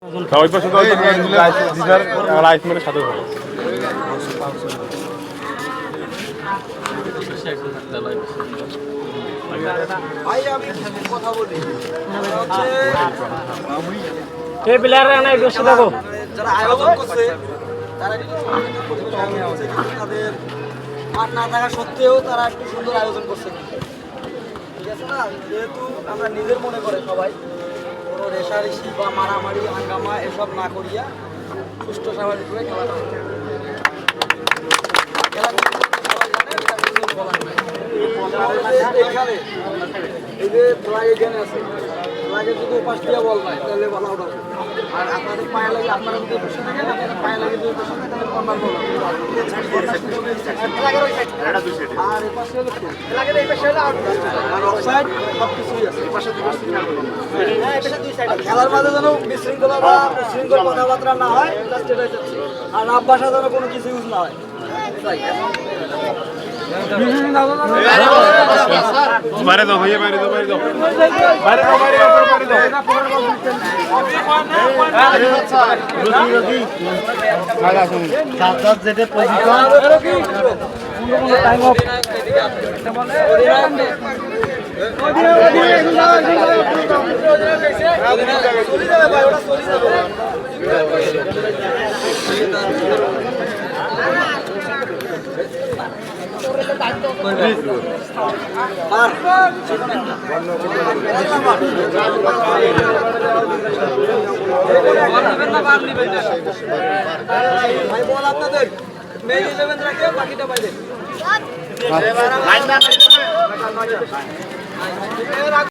ওই পাশে তো রাইস মেরে সাথে হবে। যারা আয়োজন করছে তারা তাদের আর না থাকা সত্ত্বেও তারা একটু সুন্দর আয়োজন করছে, ঠিক আছে না? যেহেতু আমরা নিজের মনে করে সবাই কোনো রেশারেশি বা মারামারি হাঙ্গামা এসব না করিয়া সুষ্ঠু স্বাভাবিকভাবে খেলাটা হবে। খেলা সবাই জানে, এটা কিছু বলার নাই। এখানে এই যে ফ্লাই এখানে আছে, ফ্লাগে যদি উপাস দিয়ে বল নাই তাহলে বলা ওটা হবে। আর আপনাদের পায়ে লাগে, আপনারা যদি বসে থাকেন আপনাদের পায়ে লাগে যদি বসে থাকেন তাহলে কম্বার বল হবে। আর এই পাশে হলো ফ্লাগের এই পাশে হলো আউট, আর অফসাইড সব কিছুই আছে। এই পাশে দুই পাশে হ্যাঁ, এই পাশে দুই সাইড। খেলার মাঝে যেন বিশৃঙ্খলা বা উচ্ছৃঙ্খল কথাবার্তা না হয়, জাস্ট এটাই চাচ্ছি। আর রাব ভাষা যেন কোনো কিছু ইউজ না হয়। বাইরে দাও ভাইয়া, বাইরে দাও, বাইরে দাও, বাইরে দাও, বাইরে দাও, বাইরে দাও। যেটা পজিশন টাইম অফ ভাই বল আপনাদের মেইন 11 রাখে বাকিটা বাইরে।